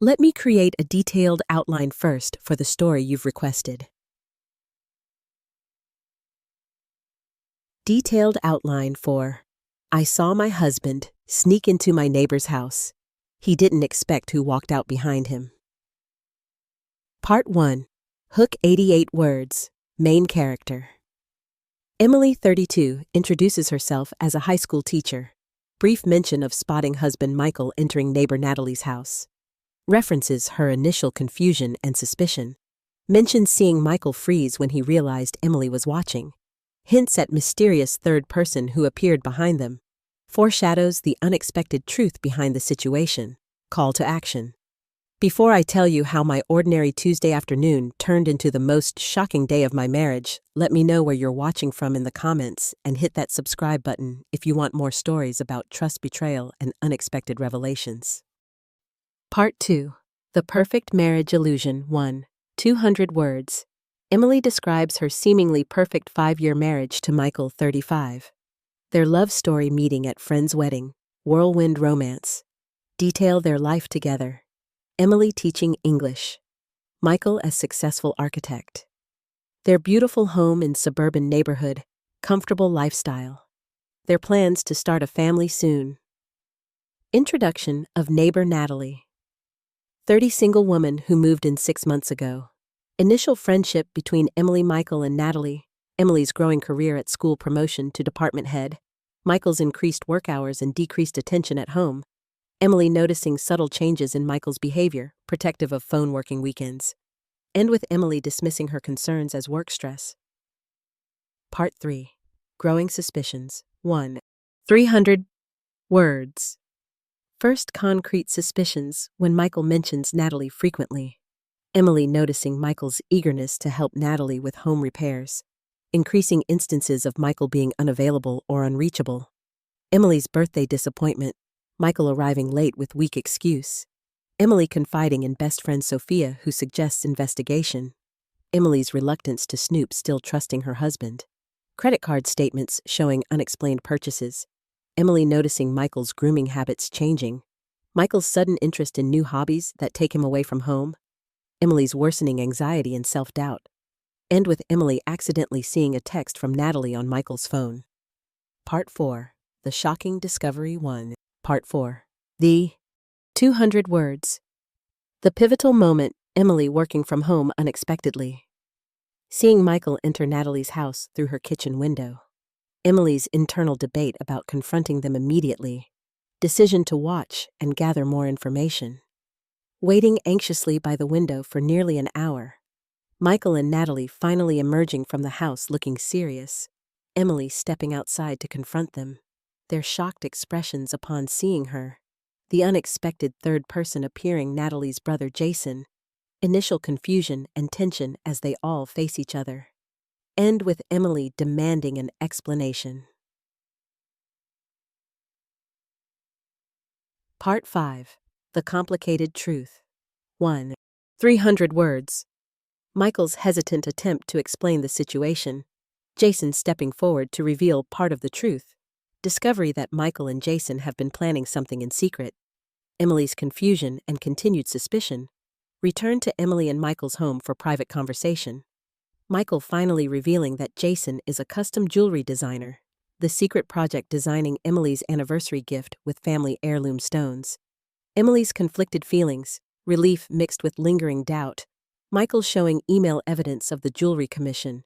Let me create a detailed outline first for the story you've requested. Detailed outline for I saw my husband sneak into my neighbor's house. He didn't expect who walked out behind him. Part 1. Hook 88 words. Main character. Emily, 32, introduces herself as a high school teacher. Brief mention of spotting husband Michael entering neighbor Natalie's house. References her initial confusion and suspicion. Mentions seeing Michael freeze when he realized Emily was watching. Hints at mysterious third person who appeared behind them. Foreshadows the unexpected truth behind the situation. Call to action. Before I tell you how my ordinary Tuesday afternoon turned into the most shocking day of my marriage, let me know where you're watching from in the comments and hit that subscribe button if you want more stories about trust betrayal and unexpected revelations. Part 2. The Perfect Marriage Illusion 1. 200 words. Emily describes her seemingly perfect 5-year marriage to Michael, 35. Their love story meeting at friend's wedding. Whirlwind romance. Detail their life together. Emily teaching English. Michael as successful architect. Their beautiful home in suburban neighborhood. Comfortable lifestyle. Their plans to start a family soon. Introduction of neighbor Natalie. 30 single woman who moved in 6 months ago. Initial friendship between Emily, Michael, and Natalie. Emily's growing career at school, promotion to department head. Michael's increased work hours and decreased attention at home. Emily noticing subtle changes in Michael's behavior, protective of phone working weekends. End with Emily dismissing her concerns as work stress. Part 3. Growing suspicions. 1. 300 words. First concrete suspicions when Michael mentions Natalie frequently. Emily noticing Michael's eagerness to help Natalie with home repairs. Increasing instances of Michael being unavailable or unreachable. Emily's birthday disappointment. Michael arriving late with weak excuse. Emily confiding in best friend Sophia, who suggests investigation. Emily's reluctance to snoop, still trusting her husband. Credit card statements showing unexplained purchases. Emily noticing Michael's grooming habits changing. Michael's sudden interest in new hobbies that take him away from home. Emily's worsening anxiety and self-doubt. End with Emily accidentally seeing a text from Natalie on Michael's phone. Part 4. The Shocking Discovery 1. Part 4. The 200 words. The pivotal moment, Emily working from home unexpectedly. Seeing Michael enter Natalie's house through her kitchen window. Emily's internal debate about confronting them immediately. Decision to watch and gather more information. Waiting anxiously by the window for nearly an hour. Michael and Natalie finally emerging from the house looking serious. Emily stepping outside to confront them. Their shocked expressions upon seeing her. The unexpected third person appearing, Natalie's brother Jason. Initial confusion and tension as they all face each other. End with Emily demanding an explanation. Part 5. The Complicated Truth. 1. 300 words. Michael's hesitant attempt to explain the situation. Jason stepping forward to reveal part of the truth. Discovery that Michael and Jason have been planning something in secret. Emily's confusion and continued suspicion. Return to Emily and Michael's home for private conversation. Michael finally revealing that Jason is a custom jewelry designer. The secret project designing Emily's anniversary gift with family heirloom stones. Emily's conflicted feelings, relief mixed with lingering doubt. Michael showing email evidence of the jewelry commission.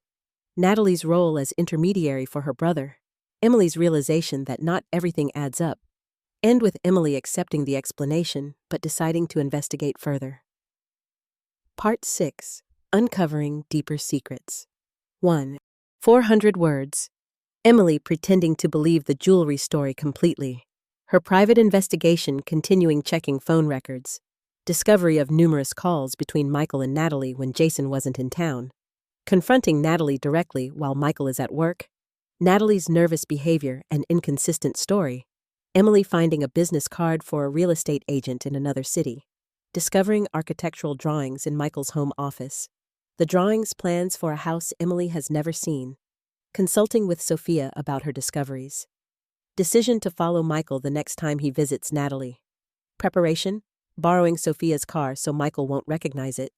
Natalie's role as intermediary for her brother. Emily's realization that not everything adds up. End with Emily accepting the explanation, but deciding to investigate further. Part 6. Uncovering Deeper Secrets. 1. 400 words. Emily pretending to believe the jewelry story completely. Her private investigation continuing, checking phone records. Discovery of numerous calls between Michael and Natalie when Jason wasn't in town. Confronting Natalie directly while Michael is at work. Natalie's nervous behavior and inconsistent story. Emily finding a business card for a real estate agent in another city. Discovering architectural drawings in Michael's home office. The drawings plans for a house Emily has never seen. Consulting with Sophia about her discoveries. Decision to follow Michael the next time he visits Natalie. Preparation, borrowing Sophia's car so Michael won't recognize it.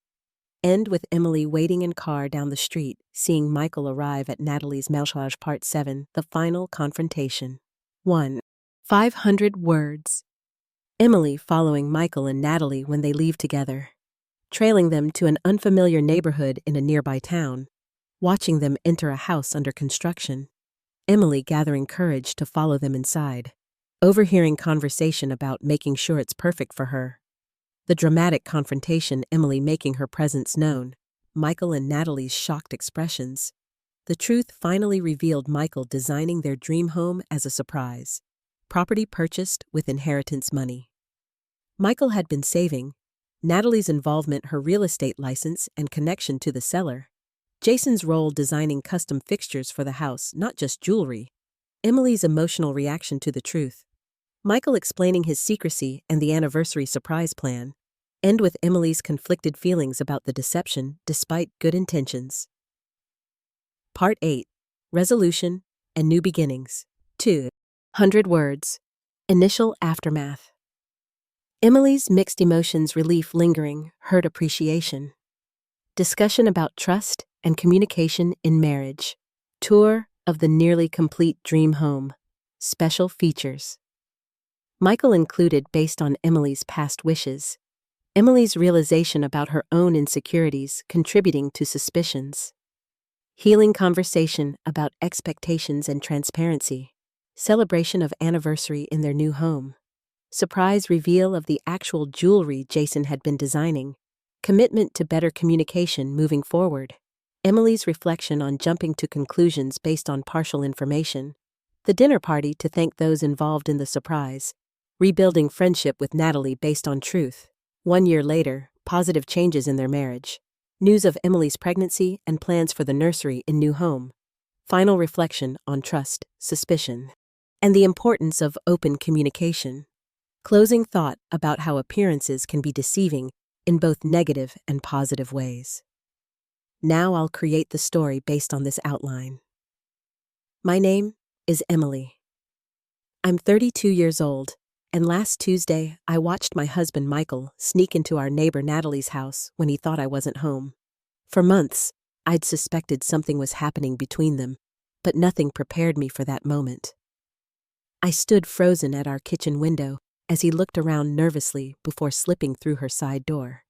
End with Emily waiting in car down the street, seeing Michael arrive at Natalie's Melchage Part 7, the final confrontation. 1. 500 words. Emily following Michael and Natalie when they leave together, trailing them to an unfamiliar neighborhood in a nearby town, watching them enter a house under construction, Emily gathering courage to follow them inside, overhearing conversation about making sure it's perfect for her. The dramatic confrontation, Emily making her presence known, Michael and Natalie's shocked expressions. The truth finally revealed, Michael designing their dream home as a surprise. Property purchased with inheritance money. Michael had been saving. Natalie's involvement, her real estate license and connection to the seller. Jason's role designing custom fixtures for the house, not just jewelry. Emily's emotional reaction to the truth. Michael explaining his secrecy and the anniversary surprise plan. End with Emily's conflicted feelings about the deception despite good intentions. Part 8. Resolution and New Beginnings. 200 words. Initial aftermath. Emily's mixed emotions, relief lingering, hurt appreciation. Discussion about trust and communication in marriage. Tour of the nearly complete dream home. Special features. Michael included based on Emily's past wishes. Emily's realization about her own insecurities contributing to suspicions. Healing conversation about expectations and transparency. Celebration of anniversary in their new home. Surprise reveal of the actual jewelry Jason had been designing. Commitment to better communication moving forward. Emily's reflection on jumping to conclusions based on partial information. The dinner party to thank those involved in the surprise. Rebuilding friendship with Natalie based on truth. 1 year later, positive changes in their marriage. News of Emily's pregnancy and plans for the nursery in new home. Final reflection on trust, suspicion, and the importance of open communication. Closing thought about how appearances can be deceiving in both negative and positive ways. Now I'll create the story based on this outline. My name is Emily. I'm 32 years old, and last Tuesday I watched my husband Michael sneak into our neighbor Natalie's house when he thought I wasn't home. For months, I'd suspected something was happening between them, but nothing prepared me for that moment. I stood frozen at our kitchen window as he looked around nervously before slipping through her side door.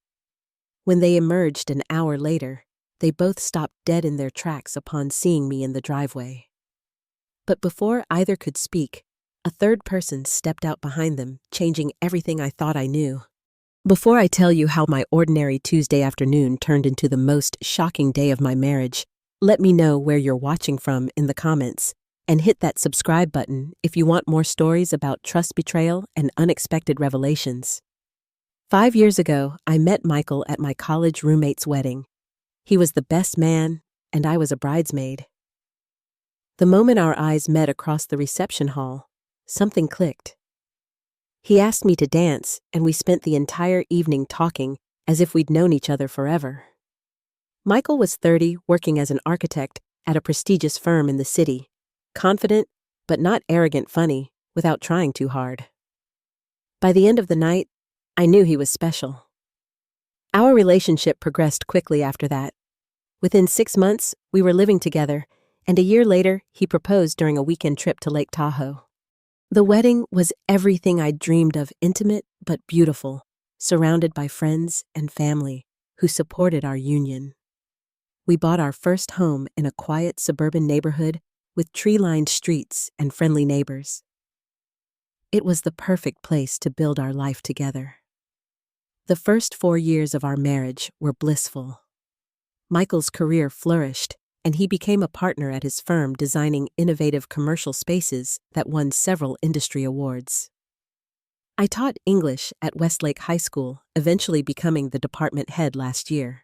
When they emerged an hour later, they both stopped dead in their tracks upon seeing me in the driveway. But before either could speak, a third person stepped out behind them, changing everything I thought I knew. Before I tell you how my ordinary Tuesday afternoon turned into the most shocking day of my marriage, let me know where you're watching from in the comments, and hit that subscribe button if you want more stories about trust, betrayal, and unexpected revelations. 5 years ago, I met Michael at my college roommate's wedding. He was the best man, and I was a bridesmaid. The moment our eyes met across the reception hall, something clicked. He asked me to dance, and we spent the entire evening talking as if we'd known each other forever. Michael was 30, working as an architect at a prestigious firm in the city. Confident, but not arrogant, funny, without trying too hard. By the end of the night, I knew he was special. Our relationship progressed quickly after that. Within 6 months, we were living together, and a year later, he proposed during a weekend trip to Lake Tahoe. The wedding was everything I'd dreamed of, intimate but beautiful, surrounded by friends and family who supported our union. We bought our first home in a quiet suburban neighborhood with tree-lined streets and friendly neighbors. It was the perfect place to build our life together. The first 4 years of our marriage were blissful. Michael's career flourished, and he became a partner at his firm designing innovative commercial spaces that won several industry awards. I taught English at Westlake High School, eventually becoming the department head last year.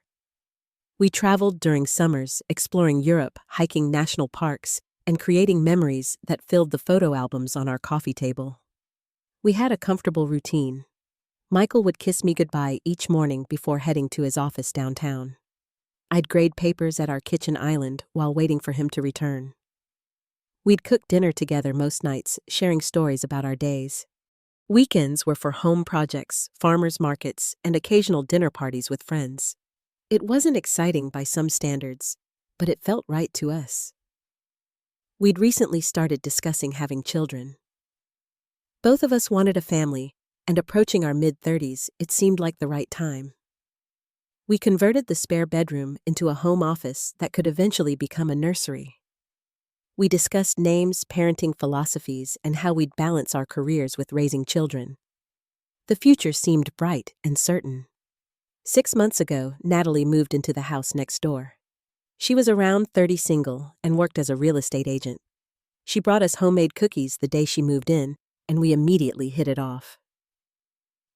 We traveled during summers, exploring Europe, hiking national parks, and creating memories that filled the photo albums on our coffee table. We had a comfortable routine. Michael would kiss me goodbye each morning before heading to his office downtown. I'd grade papers at our kitchen island while waiting for him to return. We'd cook dinner together most nights, sharing stories about our days. Weekends were for home projects, farmers markets, and occasional dinner parties with friends. It wasn't exciting by some standards, but it felt right to us. We'd recently started discussing having children. Both of us wanted a family, and approaching our mid-30s, it seemed like the right time. We converted the spare bedroom into a home office that could eventually become a nursery. We discussed names, parenting philosophies, and how we'd balance our careers with raising children. The future seemed bright and certain. 6 months ago, Natalie moved into the house next door. She was around 30, single, and worked as a real estate agent. She brought us homemade cookies the day she moved in, and we immediately hit it off.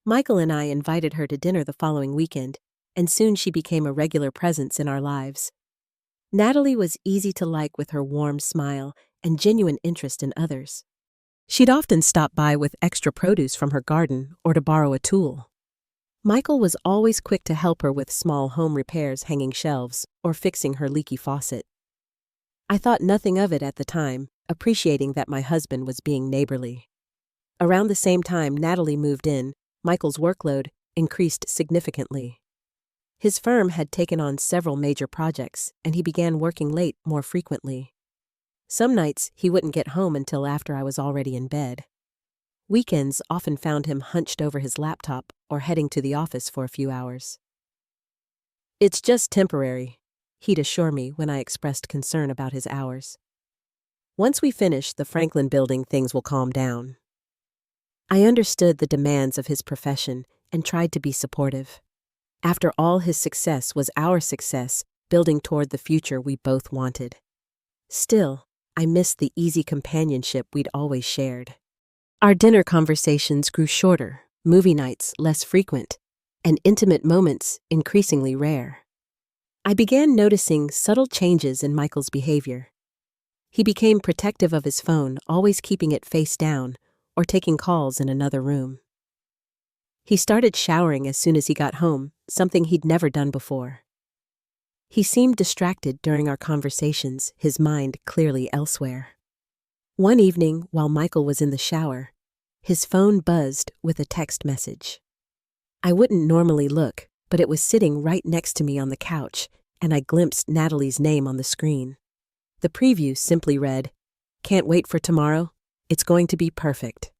Michael and I invited her to dinner the following weekend, and soon she became a regular presence in our lives. Natalie was easy to like with her warm smile and genuine interest in others. She'd often stop by with extra produce from her garden or to borrow a tool. Michael was always quick to help her with small home repairs, hanging shelves, or fixing her leaky faucet. I thought nothing of it at the time, appreciating that my husband was being neighborly. Around the same time Natalie moved in, Michael's workload increased significantly. His firm had taken on several major projects, and he began working late more frequently. Some nights he wouldn't get home until after I was already in bed. Weekends often found him hunched over his laptop or heading to the office for a few hours. "It's just temporary," he'd assure me when I expressed concern about his hours. "Once we finish the Franklin building, things will calm down." I understood the demands of his profession and tried to be supportive. After all, his success was our success, building toward the future we both wanted. Still, I missed the easy companionship we'd always shared. Our dinner conversations grew shorter, movie nights less frequent, and intimate moments increasingly rare. I began noticing subtle changes in Michael's behavior. He became protective of his phone, always keeping it face down, or taking calls in another room. He started showering as soon as he got home, something he'd never done before. He seemed distracted during our conversations, his mind clearly elsewhere. One evening, while Michael was in the shower, his phone buzzed with a text message. I wouldn't normally look, but it was sitting right next to me on the couch, and I glimpsed Natalie's name on the screen. The preview simply read, "Can't wait for tomorrow. It's going to be perfect."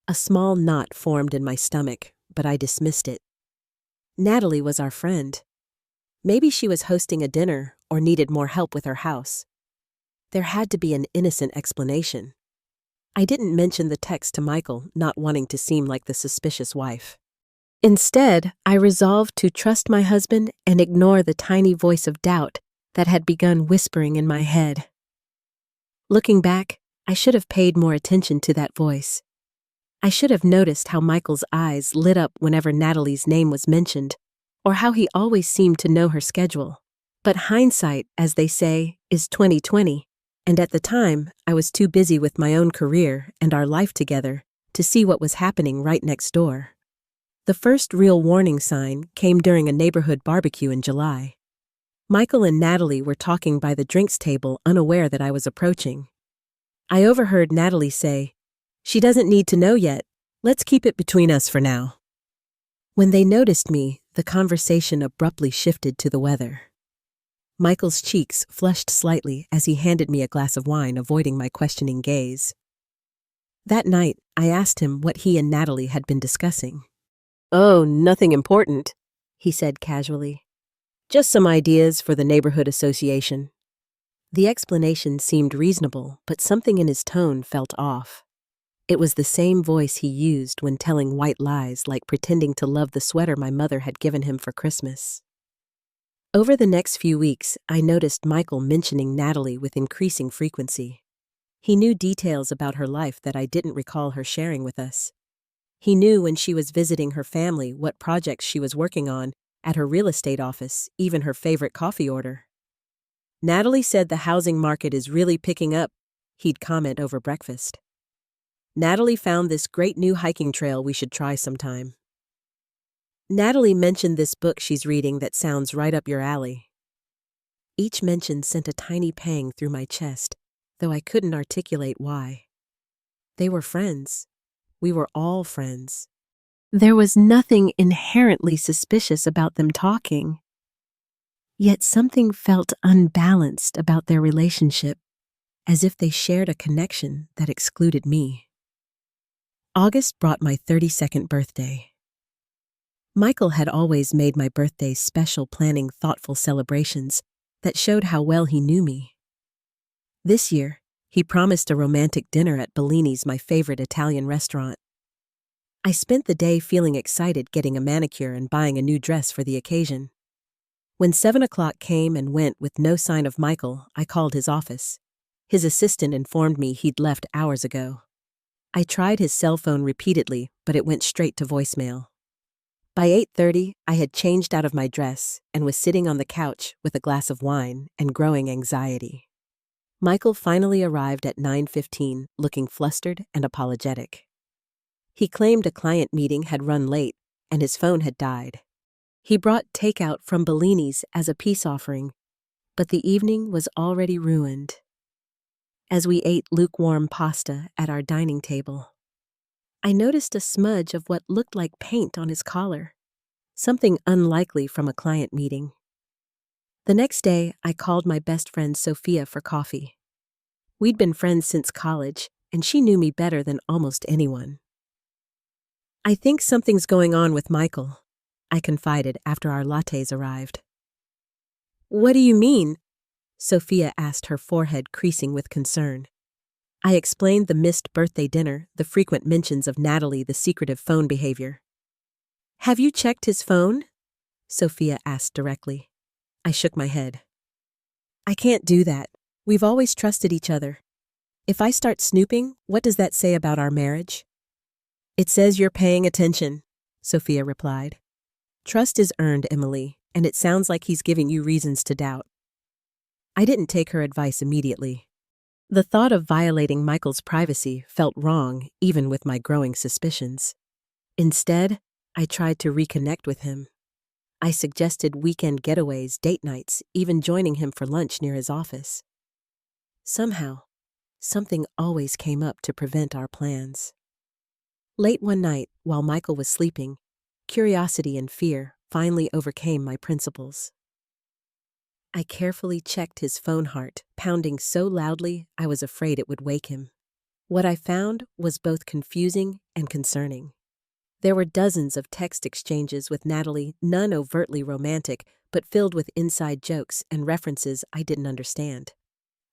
A small knot formed in my stomach, but I dismissed it. Natalie was our friend. Maybe she was hosting a dinner or needed more help with her house. There had to be an innocent explanation. I didn't mention the text to Michael, not wanting to seem like the suspicious wife. Instead, I resolved to trust my husband and ignore the tiny voice of doubt that had begun whispering in my head. Looking back, I should have paid more attention to that voice. I should have noticed how Michael's eyes lit up whenever Natalie's name was mentioned, or how he always seemed to know her schedule. But hindsight, as they say, is 20/20, and at the time, I was too busy with my own career and our life together to see what was happening right next door. The first real warning sign came during a neighborhood barbecue in July. Michael and Natalie were talking by the drinks table, unaware that I was approaching. I overheard Natalie say, "She doesn't need to know yet. Let's keep it between us for now." When they noticed me, the conversation abruptly shifted to the weather. Michael's cheeks flushed slightly as he handed me a glass of wine, avoiding my questioning gaze. That night, I asked him what he and Natalie had been discussing. "Oh, nothing important," he said casually. "Just some ideas for the neighborhood association." The explanation seemed reasonable, but something in his tone felt off. It was the same voice he used when telling white lies, like pretending to love the sweater my mother had given him for Christmas. Over the next few weeks, I noticed Michael mentioning Natalie with increasing frequency. He knew details about her life that I didn't recall her sharing with us. He knew when she was visiting her family, what projects she was working on, at her real estate office, even her favorite coffee order. "Natalie said the housing market is really picking up," he'd comment over breakfast. "Natalie found this great new hiking trail we should try sometime." "Natalie mentioned this book she's reading that sounds right up your alley." Each mention sent a tiny pang through my chest, though I couldn't articulate why. They were friends. We were all friends. There was nothing inherently suspicious about them talking. Yet something felt unbalanced about their relationship, as if they shared a connection that excluded me. August brought my 32nd birthday. Michael had always made my birthdays special, planning thoughtful celebrations that showed how well he knew me. This year, he promised a romantic dinner at Bellini's, my favorite Italian restaurant. I spent the day feeling excited, getting a manicure and buying a new dress for the occasion. When 7 o'clock came and went with no sign of Michael, I called his office. His assistant informed me he'd left hours ago. I tried his cell phone repeatedly, but it went straight to voicemail. By 8:30, I had changed out of my dress and was sitting on the couch with a glass of wine and growing anxiety. Michael finally arrived at 9:15, looking flustered and apologetic. He claimed a client meeting had run late and his phone had died. He brought takeout from Bellini's as a peace offering, but the evening was already ruined. As we ate lukewarm pasta at our dining table, I noticed a smudge of what looked like paint on his collar, something unlikely from a client meeting. The next day, I called my best friend Sophia for coffee. We'd been friends since college, and she knew me better than almost anyone. "I think something's going on with Michael," I confided after our lattes arrived. "What do you mean?" Sophia asked, her forehead creasing with concern. I explained the missed birthday dinner, the frequent mentions of Natalie, the secretive phone behavior. "Have you checked his phone?" Sophia asked directly. I shook my head. "I can't do that. We've always trusted each other. If I start snooping, what does that say about our marriage?" "It says you're paying attention," Sophia replied. "Trust is earned, Emily, and it sounds like he's giving you reasons to doubt." I didn't take her advice immediately. The thought of violating Michael's privacy felt wrong, even with my growing suspicions. Instead, I tried to reconnect with him. I suggested weekend getaways, date nights, even joining him for lunch near his office. Somehow, something always came up to prevent our plans. Late one night, while Michael was sleeping, curiosity and fear finally overcame my principles. I carefully checked his phone, heart pounding so loudly I was afraid it would wake him. What I found was both confusing and concerning. There were dozens of text exchanges with Natalie, none overtly romantic, but filled with inside jokes and references I didn't understand.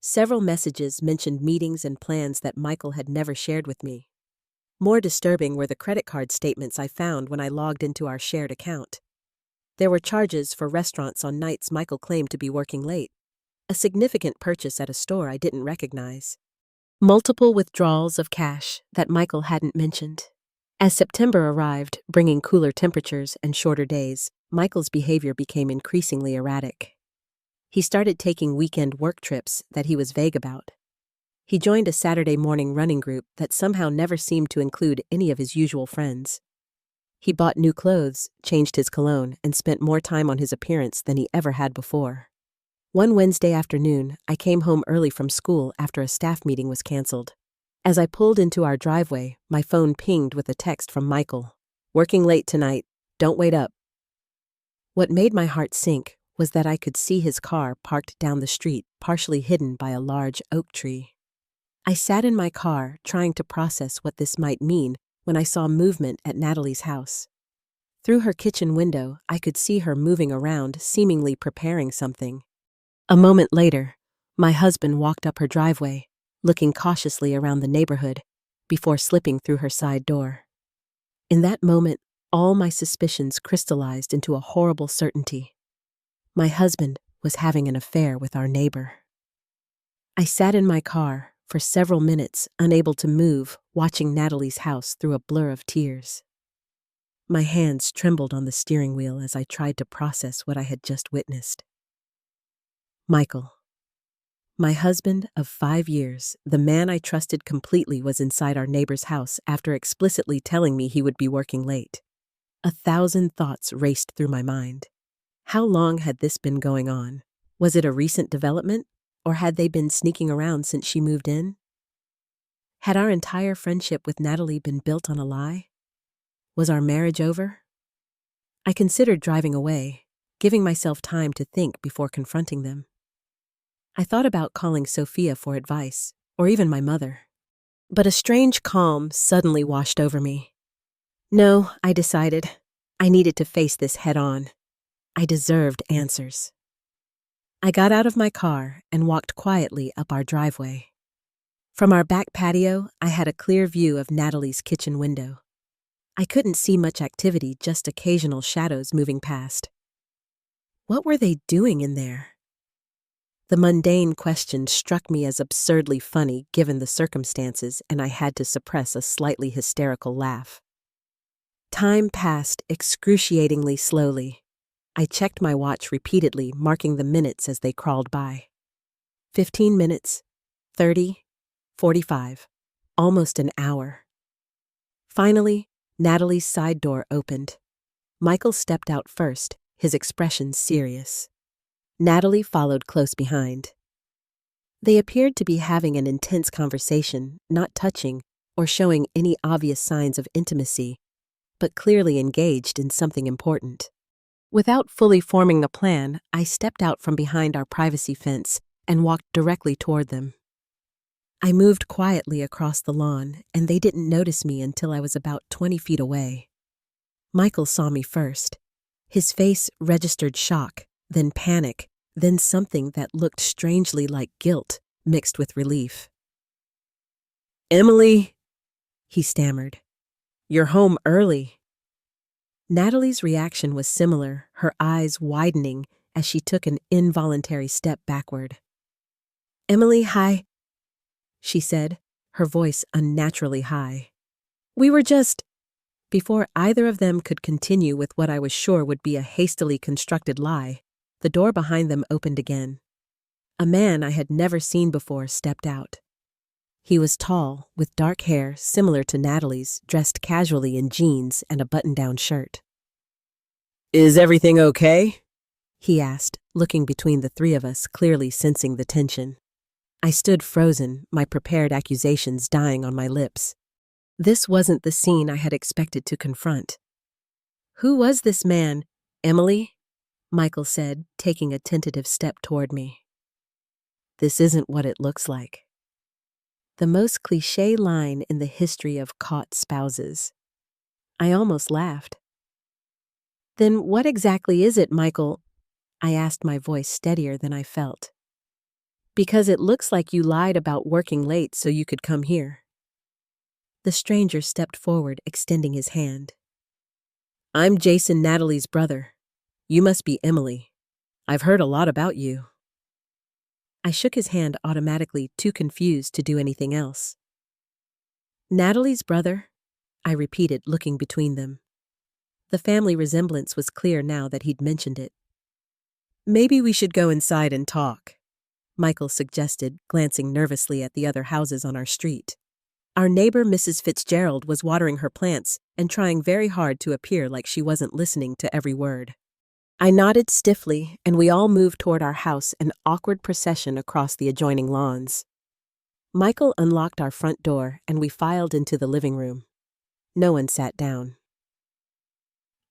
Several messages mentioned meetings and plans that Michael had never shared with me. More disturbing were the credit card statements I found when I logged into our shared account. There were charges for restaurants on nights Michael claimed to be working late, a significant purchase at a store I didn't recognize, multiple withdrawals of cash that Michael hadn't mentioned. As September arrived, bringing cooler temperatures and shorter days, Michael's behavior became increasingly erratic. He started taking weekend work trips that he was vague about. He joined a Saturday morning running group that somehow never seemed to include any of his usual friends. He bought new clothes, changed his cologne, and spent more time on his appearance than he ever had before. One Wednesday afternoon, I came home early from school after a staff meeting was canceled. As I pulled into our driveway, my phone pinged with a text from Michael. "Working late tonight. Don't wait up." What made my heart sink was that I could see his car parked down the street, partially hidden by a large oak tree. I sat in my car, trying to process what this might mean, when I saw movement at Natalie's house. Through her kitchen window, I could see her moving around, seemingly preparing something. A moment later, my husband walked up her driveway, looking cautiously around the neighborhood, before slipping through her side door. In that moment, all my suspicions crystallized into a horrible certainty. My husband was having an affair with our neighbor. I sat in my car for several minutes, unable to move, watching Natalie's house through a blur of tears. My hands trembled on the steering wheel as I tried to process what I had just witnessed. Michael. My husband of 5 years, the man I trusted completely, was inside our neighbor's house after explicitly telling me he would be working late. 1,000 thoughts raced through my mind. How long had this been going on? Was it a recent development, or had they been sneaking around since she moved in? Had our entire friendship with Natalie been built on a lie? Was our marriage over? I considered driving away, giving myself time to think before confronting them. I thought about calling Sophia for advice, or even my mother. But a strange calm suddenly washed over me. No, I decided. I needed to face this head-on. I deserved answers. I got out of my car and walked quietly up our driveway. From our back patio, I had a clear view of Natalie's kitchen window. I couldn't see much activity, just occasional shadows moving past. What were they doing in there? The mundane question struck me as absurdly funny given the circumstances, and I had to suppress a slightly hysterical laugh. Time passed excruciatingly slowly. I checked my watch repeatedly, marking the minutes as they crawled by. 15 minutes, 30, 45, almost an hour. Finally, Natalie's side door opened. Michael stepped out first, his expression serious. Natalie followed close behind. They appeared to be having an intense conversation, not touching or showing any obvious signs of intimacy, but clearly engaged in something important. Without fully forming a plan, I stepped out from behind our privacy fence and walked directly toward them. I moved quietly across the lawn, and they didn't notice me until I was about 20 feet away. Michael saw me first. His face registered shock, then panic, then something that looked strangely like guilt mixed with relief. "Emily," he stammered, "you're home early." Natalie's reaction was similar, her eyes widening as she took an involuntary step backward. "Emily, hi," she said, her voice unnaturally high. "We were just—" Before either of them could continue with what I was sure would be a hastily constructed lie, the door behind them opened again. A man I had never seen before stepped out. He was tall, with dark hair similar to Natalie's, dressed casually in jeans and a button-down shirt. "Is everything okay?" he asked, looking between the three of us, clearly sensing the tension. I stood frozen, my prepared accusations dying on my lips. This wasn't the scene I had expected to confront. "Who was this man, Emily?" Michael said, taking a tentative step toward me. "This isn't what it looks like." The most cliché line in the history of caught spouses. I almost laughed. "Then what exactly is it, Michael?" I asked, my voice steadier than I felt. "Because it looks like you lied about working late so you could come here." The stranger stepped forward, extending his hand. "I'm Jason, Natalie's brother. You must be Emily. I've heard a lot about you." I shook his hand automatically, too confused to do anything else. "Natalie's brother?" I repeated, looking between them. The family resemblance was clear now that he'd mentioned it. "Maybe we should go inside and talk," Michael suggested, glancing nervously at the other houses on our street. Our neighbor, Mrs. Fitzgerald, was watering her plants and trying very hard to appear like she wasn't listening to every word. I nodded stiffly, and we all moved toward our house, an awkward procession across the adjoining lawns. Michael unlocked our front door, and we filed into the living room. No one sat down.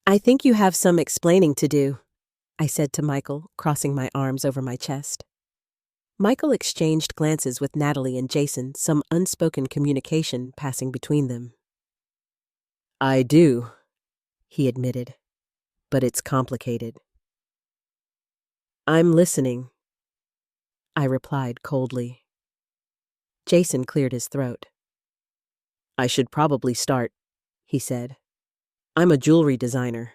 "I think you have some explaining to do," I said to Michael, crossing my arms over my chest. Michael exchanged glances with Natalie and Jason, some unspoken communication passing between them. "I do," he admitted, "but it's complicated." "I'm listening," I replied coldly. Jason cleared his throat. "I should probably start," he said. "I'm a jewelry designer.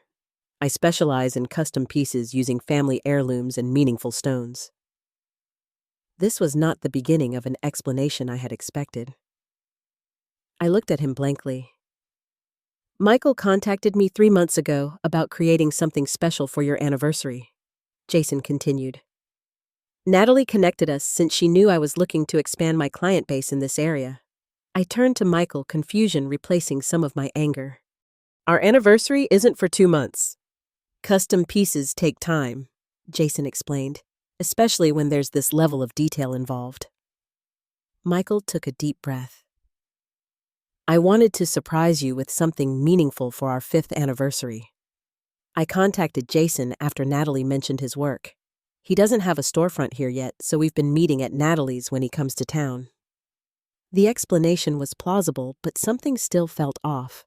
I specialize in custom pieces using family heirlooms and meaningful stones." This was not the beginning of an explanation I had expected. I looked at him blankly. "Michael contacted me 3 months ago about creating something special for your anniversary," Jason continued. "Natalie connected us since she knew I was looking to expand my client base in this area." I turned to Michael, confusion replacing some of my anger. "Our anniversary isn't for 2 months. Custom pieces take time," Jason explained, "especially when there's this level of detail involved." Michael took a deep breath. I wanted to surprise you with something meaningful for our 5th anniversary. I contacted Jason after Natalie mentioned his work. He doesn't have a storefront here yet, so we've been meeting at Natalie's when he comes to town. The explanation was plausible, but something still felt off.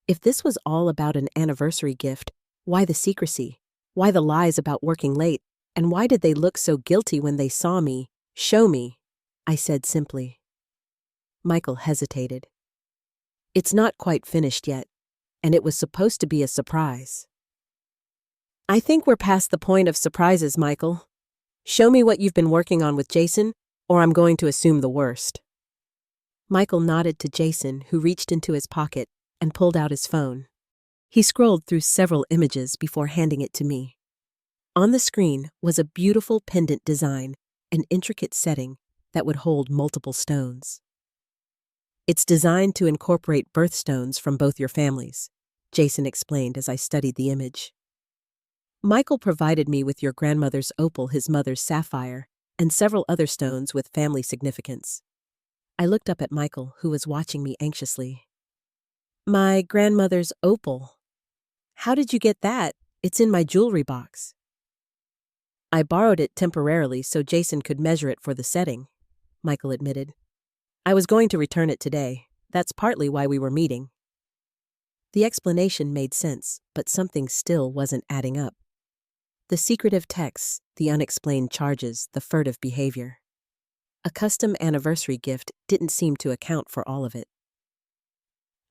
If this was all about an anniversary gift, why the secrecy? Why the lies about working late? And why did they look so guilty when they saw me? Show me, I said simply. Michael hesitated. It's not quite finished yet, and it was supposed to be a surprise. I think we're past the point of surprises, Michael. Show me what you've been working on with Jason, or I'm going to assume the worst. Michael nodded to Jason, who reached into his pocket and pulled out his phone. He scrolled through several images before handing it to me. On the screen was a beautiful pendant design, an intricate setting that would hold multiple stones. It's designed to incorporate birthstones from both your families, Jason explained as I studied the image. Michael provided me with your grandmother's opal, his mother's sapphire, and several other stones with family significance. I looked up at Michael, who was watching me anxiously. My grandmother's opal. How did you get that? It's in my jewelry box. I borrowed it temporarily so Jason could measure it for the setting, Michael admitted. I was going to return it today. That's partly why we were meeting. The explanation made sense, but something still wasn't adding up. The secretive texts, the unexplained charges, the furtive behavior. A custom anniversary gift didn't seem to account for all of it.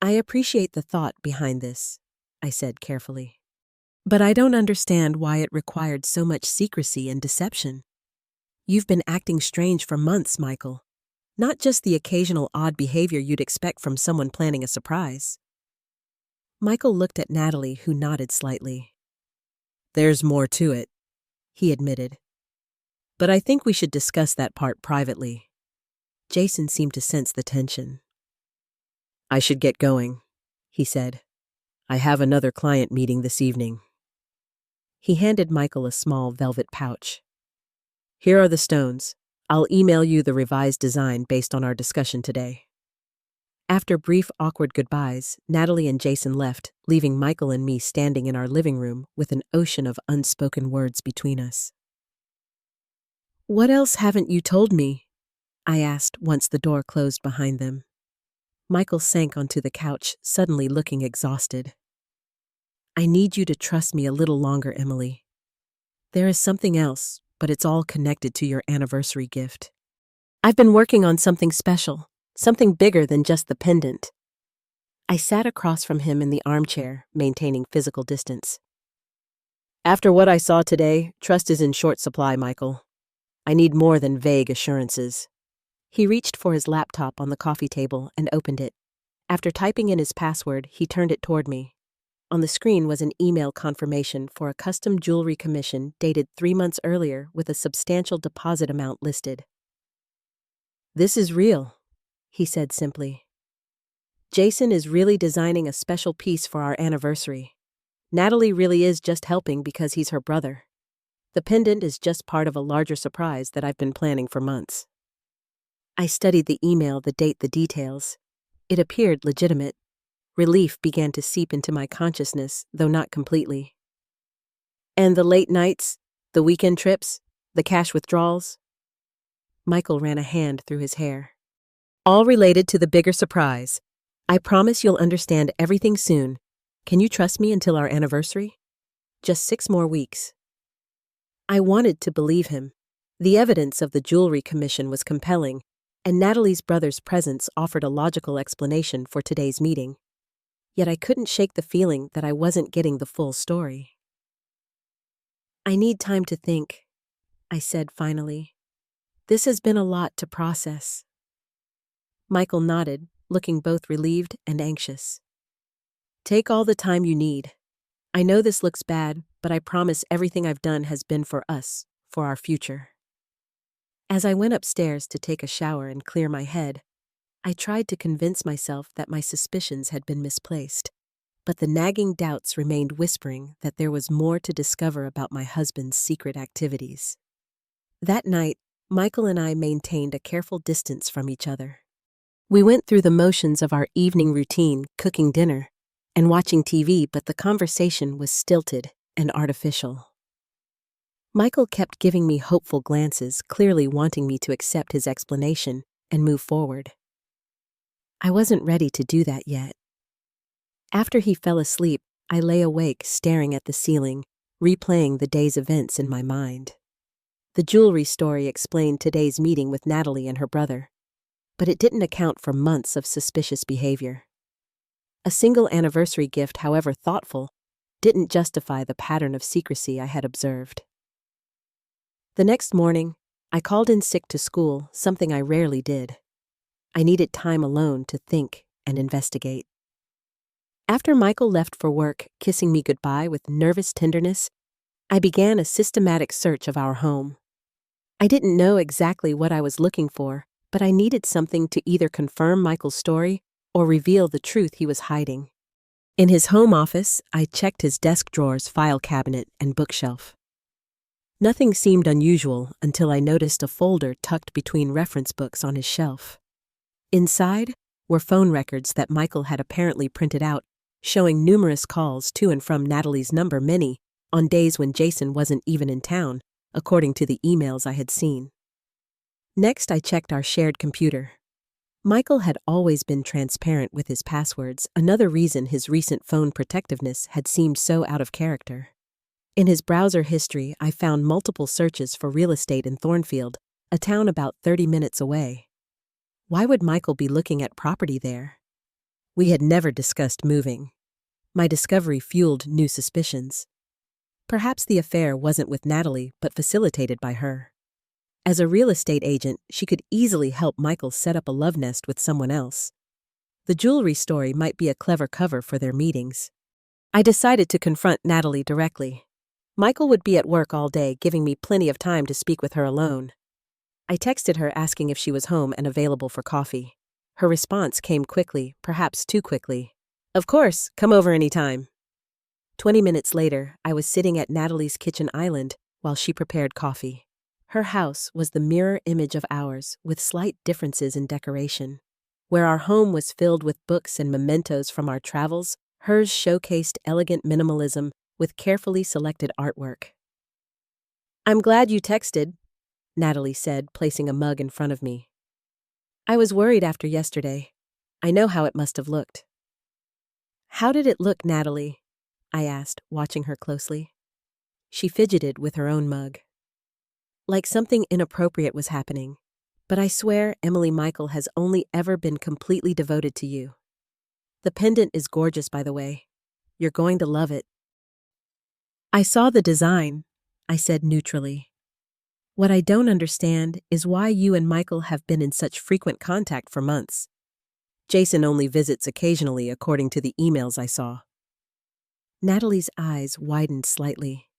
I appreciate the thought behind this, I said carefully. But I don't understand why it required so much secrecy and deception. You've been acting strange for months, Michael. Not just the occasional odd behavior you'd expect from someone planning a surprise. Michael looked at Natalie, who nodded slightly. There's more to it, he admitted. But I think we should discuss that part privately. Jason seemed to sense the tension. I should get going, he said. I have another client meeting this evening. He handed Michael a small velvet pouch. Here are the stones. I'll email you the revised design based on our discussion today. After brief, awkward goodbyes, Natalie and Jason left, leaving Michael and me standing in our living room with an ocean of unspoken words between us. What else haven't you told me? I asked once the door closed behind them. Michael sank onto the couch, suddenly looking exhausted. I need you to trust me a little longer, Emily. There is something else, but it's all connected to your anniversary gift. I've been working on something special, something bigger than just the pendant. I sat across from him in the armchair, maintaining physical distance. After what I saw today, trust is in short supply, Michael. I need more than vague assurances. He reached for his laptop on the coffee table and opened it. After typing in his password, he turned it toward me. On the screen was an email confirmation for a custom jewelry commission dated 3 months earlier with a substantial deposit amount listed. This is real, he said simply. Jason is really designing a special piece for our anniversary. Natalie really is just helping because he's her brother. The pendant is just part of a larger surprise that I've been planning for months. I studied the email, the date, the details. It appeared legitimate. Relief began to seep into my consciousness, though not completely. And the late nights, the weekend trips, the cash withdrawals? Michael ran a hand through his hair. All related to the bigger surprise. I promise you'll understand everything soon. Can you trust me until our anniversary? Just 6 more weeks. I wanted to believe him. The evidence of the jewelry commission was compelling, and Natalie's brother's presence offered a logical explanation for today's meeting. Yet I couldn't shake the feeling that I wasn't getting the full story. I need time to think, I said finally. This has been a lot to process. Michael nodded, looking both relieved and anxious. Take all the time you need. I know this looks bad, but I promise everything I've done has been for us, for our future. As I went upstairs to take a shower and clear my head, I tried to convince myself that my suspicions had been misplaced, but the nagging doubts remained whispering that there was more to discover about my husband's secret activities. That night, Michael and I maintained a careful distance from each other. We went through the motions of our evening routine, cooking dinner and watching TV, but the conversation was stilted and artificial. Michael kept giving me hopeful glances, clearly wanting me to accept his explanation and move forward. I wasn't ready to do that yet. After he fell asleep, I lay awake staring at the ceiling, replaying the day's events in my mind. The jewelry story explained today's meeting with Natalie and her brother, but it didn't account for months of suspicious behavior. A single anniversary gift, however thoughtful, didn't justify the pattern of secrecy I had observed. The next morning, I called in sick to school, something I rarely did. I needed time alone to think and investigate. After Michael left for work, kissing me goodbye with nervous tenderness, I began a systematic search of our home. I didn't know exactly what I was looking for, but I needed something to either confirm Michael's story or reveal the truth he was hiding. In his home office, I checked his desk drawers, file cabinet, and bookshelf. Nothing seemed unusual until I noticed a folder tucked between reference books on his shelf. Inside were phone records that Michael had apparently printed out, showing numerous calls to and from Natalie's number, many on days when Jason wasn't even in town, according to the emails I had seen. Next, I checked our shared computer. Michael had always been transparent with his passwords, another reason his recent phone protectiveness had seemed so out of character. In his browser history, I found multiple searches for real estate in Thornfield, a town about 30 minutes away. Why would Michael be looking at property there? We had never discussed moving. My discovery fueled new suspicions. Perhaps the affair wasn't with Natalie, but facilitated by her. As a real estate agent, she could easily help Michael set up a love nest with someone else. The jewelry story might be a clever cover for their meetings. I decided to confront Natalie directly. Michael would be at work all day, giving me plenty of time to speak with her alone. I texted her asking if she was home and available for coffee. Her response came quickly, perhaps too quickly. "Of course, come over anytime." 20 minutes later, I was sitting at Natalie's kitchen island while she prepared coffee. Her house was the mirror image of ours, with slight differences in decoration. Where our home was filled with books and mementos from our travels, hers showcased elegant minimalism with carefully selected artwork. "I'm glad you texted," Natalie said, placing a mug in front of me. "I was worried after yesterday. I know how it must have looked." "How did it look, Natalie?" I asked, watching her closely. She fidgeted with her own mug. "Like something inappropriate was happening. But I swear Emily Michael has only ever been completely devoted to you. The pendant is gorgeous, by the way. You're going to love it." "I saw the design," I said neutrally. "What I don't understand is why you and Michael have been in such frequent contact for months. Jason only visits occasionally, according to the emails I saw." Natalie's eyes widened slightly.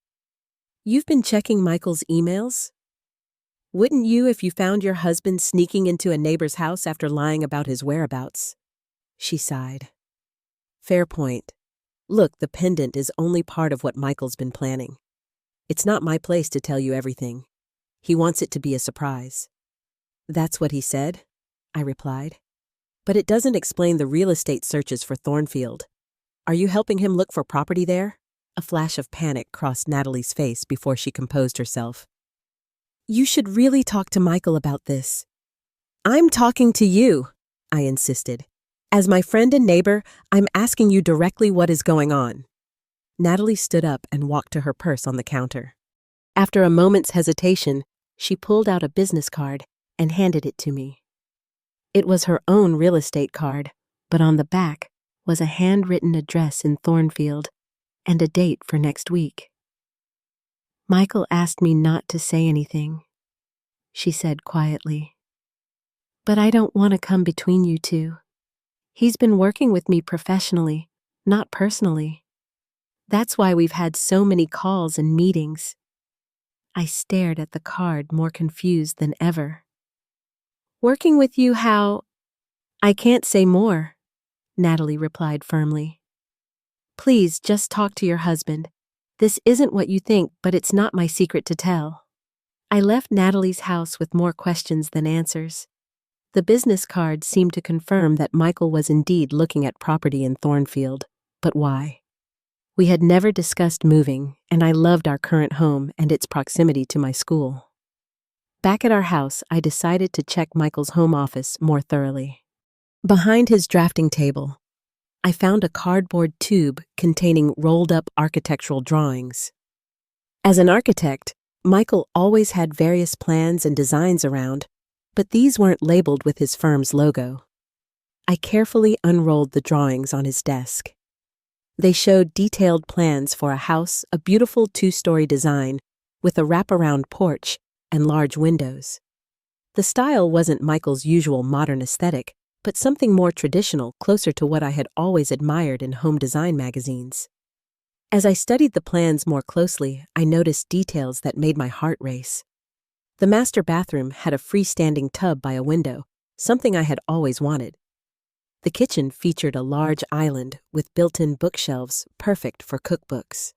"You've been checking Michael's emails? Wouldn't you if you found your husband sneaking into a neighbor's house after lying about his whereabouts?" She sighed. "Fair point. Look, the pendant is only part of what Michael's been planning. It's not my place to tell you everything. He wants it to be a surprise." "That's what he said," I replied. "But it doesn't explain the real estate searches for Thornfield. Are you helping him look for property there?" A flash of panic crossed Natalie's face before she composed herself. "You should really talk to Michael about this." "I'm talking to you," I insisted. "As my friend and neighbor, I'm asking you directly what is going on." Natalie stood up and walked to her purse on the counter. After a moment's hesitation, she pulled out a business card and handed it to me. It was her own real estate card, but on the back was a handwritten address in Thornfield and a date for next week. "Michael asked me not to say anything," she said quietly. "But I don't want to come between you two. He's been working with me professionally, not personally. That's why we've had so many calls and meetings." I stared at the card, more confused than ever. "Working with you, how?" "I can't say more," Natalie replied firmly. "Please just talk to your husband. This isn't what you think, but it's not my secret to tell." I left Natalie's house with more questions than answers. The business card seemed to confirm that Michael was indeed looking at property in Thornfield. But why? We had never discussed moving, and I loved our current home and its proximity to my school. Back at our house, I decided to check Michael's home office more thoroughly. Behind his drafting table, I found a cardboard tube containing rolled-up architectural drawings. As an architect, Michael always had various plans and designs around, but these weren't labeled with his firm's logo. I carefully unrolled the drawings on his desk. They showed detailed plans for a house, a beautiful 2-story design with a wraparound porch and large windows. The style wasn't Michael's usual modern aesthetic, but something more traditional, closer to what I had always admired in home design magazines. As I studied the plans more closely, I noticed details that made my heart race. The master bathroom had a freestanding tub by a window, something I had always wanted. The kitchen featured a large island with built-in bookshelves perfect for cookbooks.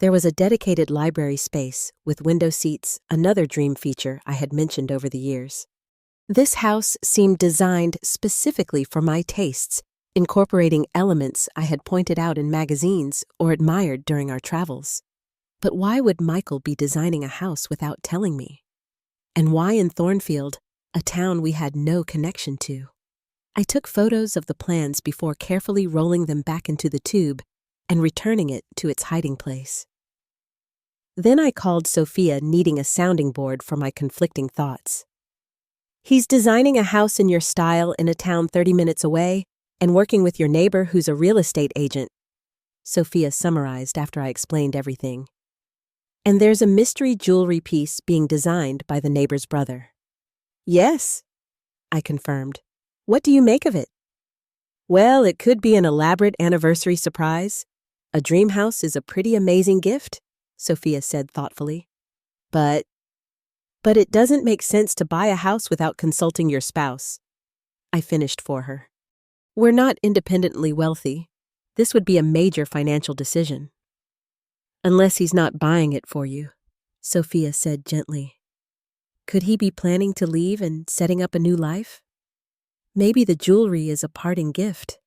There was a dedicated library space with window seats, another dream feature I had mentioned over the years. This house seemed designed specifically for my tastes, incorporating elements I had pointed out in magazines or admired during our travels. But why would Michael be designing a house without telling me? And why in Thornfield, a town we had no connection to? I took photos of the plans before carefully rolling them back into the tube and returning it to its hiding place. Then I called Sophia, needing a sounding board for my conflicting thoughts. He's designing a house in your style in a town 30 minutes away and working with your neighbor who's a real estate agent, Sophia summarized after I explained everything. And there's a mystery jewelry piece being designed by the neighbor's brother. Yes, I confirmed. What do you make of it? Well, it could be an elaborate anniversary surprise. A dream house is a pretty amazing gift, Sophia said thoughtfully. But it doesn't make sense to buy a house without consulting your spouse. I finished for her. We're not independently wealthy. This would be a major financial decision. Unless he's not buying it for you, Sophia said gently. Could he be planning to leave and setting up a new life? Maybe the jewelry is a parting gift.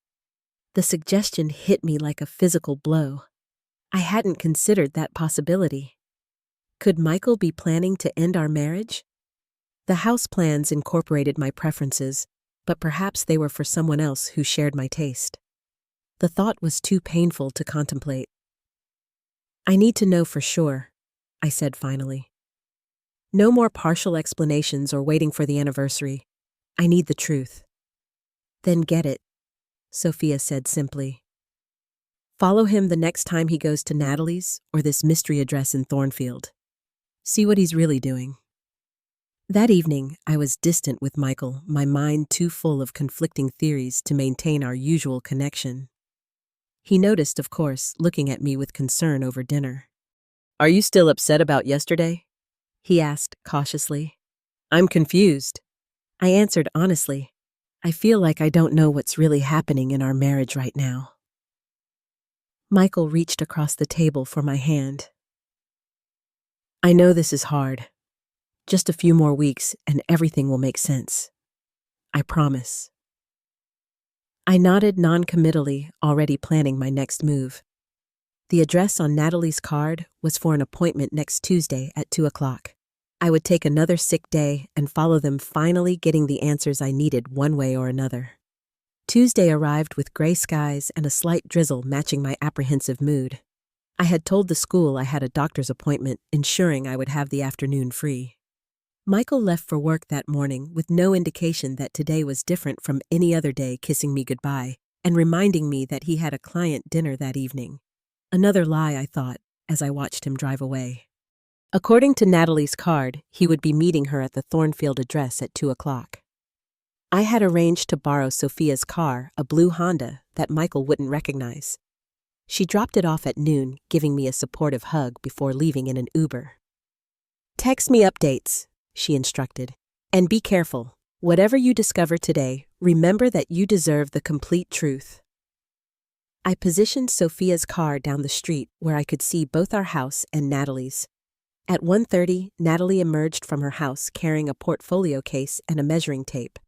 The suggestion hit me like a physical blow. I hadn't considered that possibility. Could Michael be planning to end our marriage? The house plans incorporated my preferences, but perhaps they were for someone else who shared my taste. The thought was too painful to contemplate. I need to know for sure, I said finally. No more partial explanations or waiting for the anniversary. I need the truth. Then get it, Sophia said simply. Follow him the next time he goes to Natalie's or this mystery address in Thornfield. See what he's really doing. That evening, I was distant with Michael, my mind too full of conflicting theories to maintain our usual connection. He noticed, of course, looking at me with concern over dinner. Are you still upset about yesterday? He asked cautiously. I'm confused. I answered honestly. I feel like I don't know what's really happening in our marriage right now. Michael reached across the table for my hand. I know this is hard. Just a few more weeks and everything will make sense. I promise. I nodded non-committally, already planning my next move. The address on Natalie's card was for an appointment next Tuesday at 2 o'clock. I would take another sick day and follow them, finally getting the answers I needed one way or another. Tuesday arrived with gray skies and a slight drizzle matching my apprehensive mood. I had told the school I had a doctor's appointment, ensuring I would have the afternoon free. Michael left for work that morning with no indication that today was different from any other day, kissing me goodbye and reminding me that he had a client dinner that evening. Another lie, I thought, as I watched him drive away. According to Natalie's card, he would be meeting her at the Thornfield address at 2 o'clock. I had arranged to borrow Sophia's car, a blue Honda, that Michael wouldn't recognize. She dropped it off at noon, giving me a supportive hug before leaving in an Uber. Text me updates, she instructed, and be careful. Whatever you discover today, remember that you deserve the complete truth. I positioned Sophia's car down the street where I could see both our house and Natalie's. At 1:30, Natalie emerged from her house carrying a portfolio case and a measuring tape.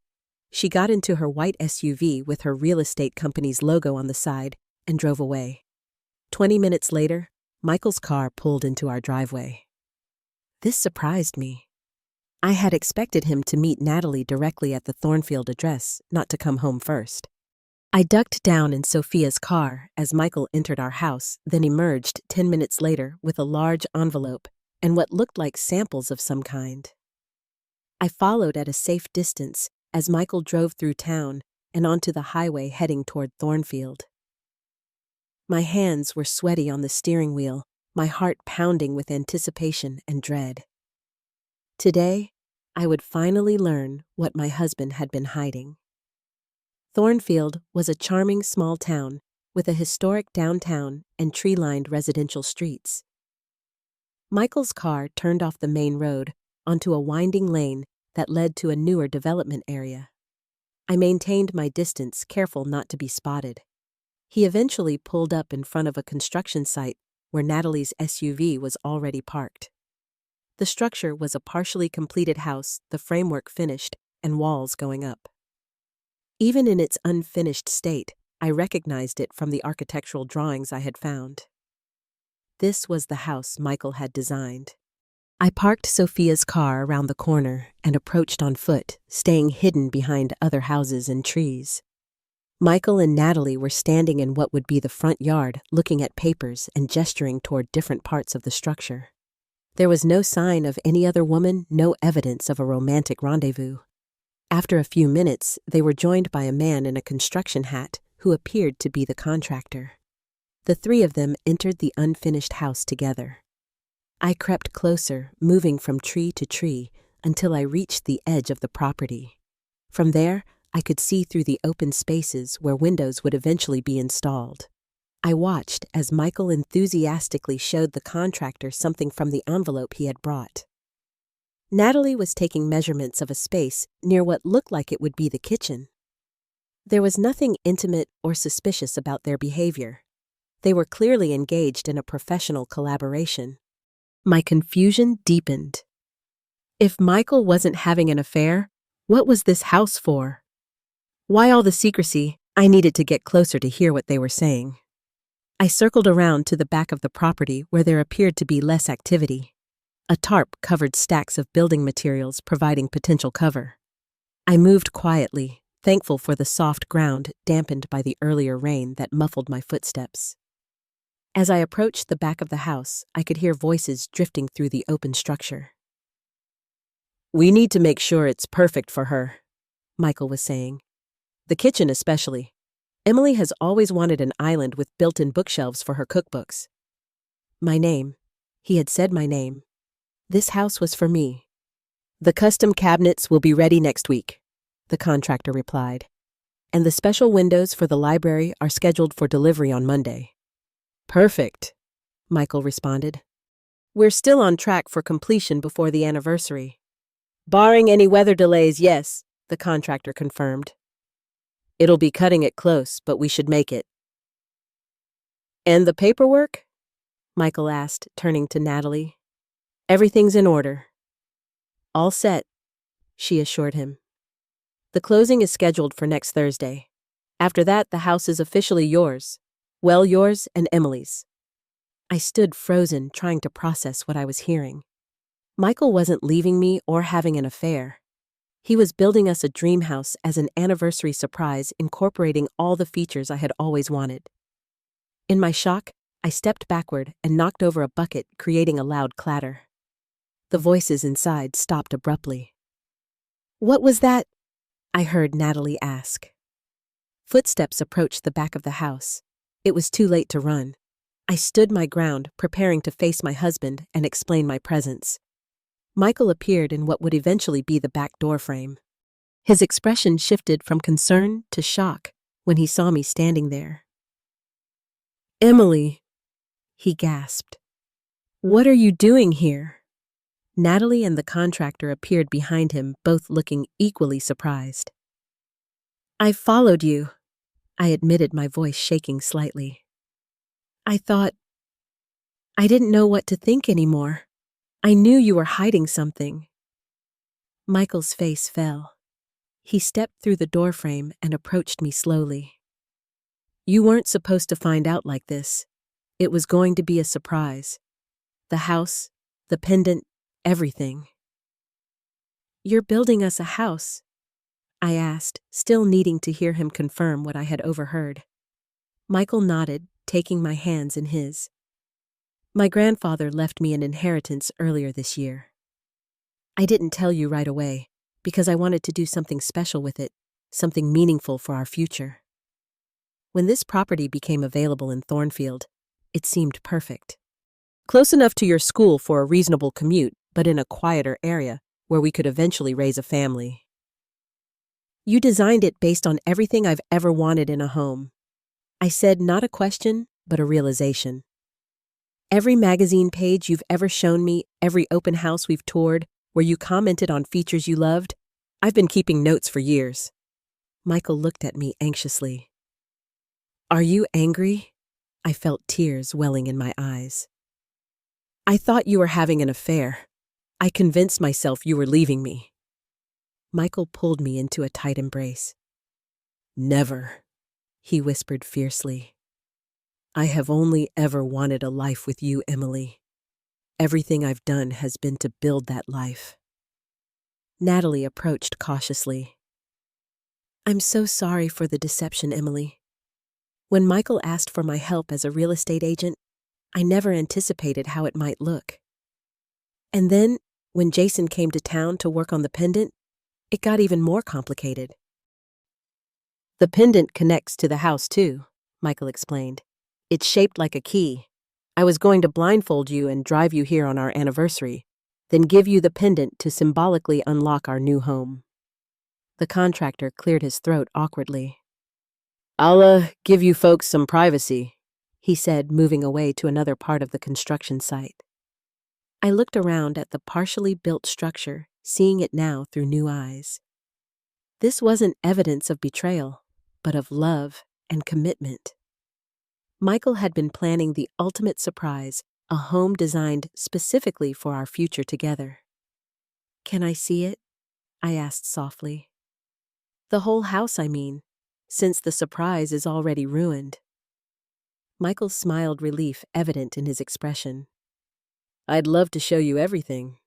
She got into her white SUV with her real estate company's logo on the side and drove away. 20 minutes later, Michael's car pulled into our driveway. This surprised me. I had expected him to meet Natalie directly at the Thornfield address, not to come home first. I ducked down in Sophia's car as Michael entered our house, then emerged 10 minutes later with a large envelope and what looked like samples of some kind. I followed at a safe distance as Michael drove through town and onto the highway heading toward Thornfield. My hands were sweaty on the steering wheel, my heart pounding with anticipation and dread. Today, I would finally learn what my husband had been hiding. Thornfield was a charming small town with a historic downtown and tree-lined residential streets. Michael's car turned off the main road onto a winding lane that led to a newer development area. I maintained my distance, careful not to be spotted. He eventually pulled up in front of a construction site where Natalie's SUV was already parked. The structure was a partially completed house, the framework finished, and walls going up. Even in its unfinished state, I recognized it from the architectural drawings I had found. This was the house Michael had designed. I parked Sophia's car around the corner and approached on foot, staying hidden behind other houses and trees. Michael and Natalie were standing in what would be the front yard, looking at papers and gesturing toward different parts of the structure. There was no sign of any other woman, no evidence of a romantic rendezvous. After a few minutes, they were joined by a man in a construction hat who appeared to be the contractor. The three of them entered the unfinished house together. I crept closer, moving from tree to tree, until I reached the edge of the property. From there, I could see through the open spaces where windows would eventually be installed. I watched as Michael enthusiastically showed the contractor something from the envelope he had brought. Natalie was taking measurements of a space near what looked like it would be the kitchen. There was nothing intimate or suspicious about their behavior. They were clearly engaged in a professional collaboration. My confusion deepened. If Michael wasn't having an affair, what was this house for? Why all the secrecy? I needed to get closer to hear what they were saying. I circled around to the back of the property where there appeared to be less activity. A tarp covered stacks of building materials, providing potential cover. I moved quietly, thankful for the soft ground dampened by the earlier rain that muffled my footsteps. As I approached the back of the house, I could hear voices drifting through the open structure. "We need to make sure it's perfect for her," Michael was saying. "The kitchen especially. Emily has always wanted an island with built-in bookshelves for her cookbooks." My name. He had said my name. This house was for me. "The custom cabinets will be ready next week," the contractor replied. "And the special windows for the library are scheduled for delivery on Monday." "Perfect," Michael responded. "We're still on track for completion before the anniversary." "Barring any weather delays, yes," the contractor confirmed. "It'll be cutting it close, but we should make it." "And the paperwork?" Michael asked, turning to Natalie. "Everything's in order." "All set," she assured him. "The closing is scheduled for next Thursday. After that, the house is officially yours. Well, yours and Emily's." I stood frozen, trying to process what I was hearing. Michael wasn't leaving me or having an affair. He was building us a dream house as an anniversary surprise, incorporating all the features I had always wanted. In my shock, I stepped backward and knocked over a bucket, creating a loud clatter. The voices inside stopped abruptly. "What was that?" I heard Natalie ask. Footsteps approached the back of the house. It was too late to run. I stood my ground, preparing to face my husband and explain my presence. Michael appeared in what would eventually be the back door frame. His expression shifted from concern to shock when he saw me standing there. "Emily," he gasped. "What are you doing here?" Natalie and the contractor appeared behind him, both looking equally surprised. "I followed you," I admitted, my voice shaking slightly. I didn't know what to think anymore. I knew you were hiding something." Michael's face fell. He stepped through the doorframe and approached me slowly. You weren't supposed to find out like this. It was going to be a surprise. The house, the pendant, everything. You're building us a house? I asked, still needing to hear him confirm what I had overheard. Michael nodded, taking my hands in his. My grandfather left me an inheritance earlier this year. I didn't tell you right away, because I wanted to do something special with it, something meaningful for our future. When this property became available in Thornfield, it seemed perfect. Close enough to your school for a reasonable commute, but in a quieter area where we could eventually raise a family. You designed it based on everything I've ever wanted in a home. I said not a question, but a realization. Every magazine page you've ever shown me, every open house we've toured, where you commented on features you loved, I've been keeping notes for years. Michael looked at me anxiously. Are you angry? I felt tears welling in my eyes. I thought you were having an affair. I convinced myself you were leaving me. Michael pulled me into a tight embrace. Never, he whispered fiercely. I have only ever wanted a life with you, Emily. Everything I've done has been to build that life. Natalie approached cautiously. I'm so sorry for the deception, Emily. When Michael asked for my help as a real estate agent, I never anticipated how it might look. And then, when Jason came to town to work on the pendant, it got even more complicated. The pendant connects to the house too, Michael explained. It's shaped like a key. I was going to blindfold you and drive you here on our anniversary, then give you the pendant to symbolically unlock our new home. The contractor cleared his throat awkwardly. I'll give you folks some privacy, he said, moving away to another part of the construction site. I looked around at the partially built structure, seeing it now through new eyes. This wasn't evidence of betrayal, but of love and commitment. Michael had been planning the ultimate surprise, a home designed specifically for our future together. Can I see it? I asked softly. The whole house, I mean, since the surprise is already ruined. Michael smiled, relief evident in his expression. I'd love to show you everything.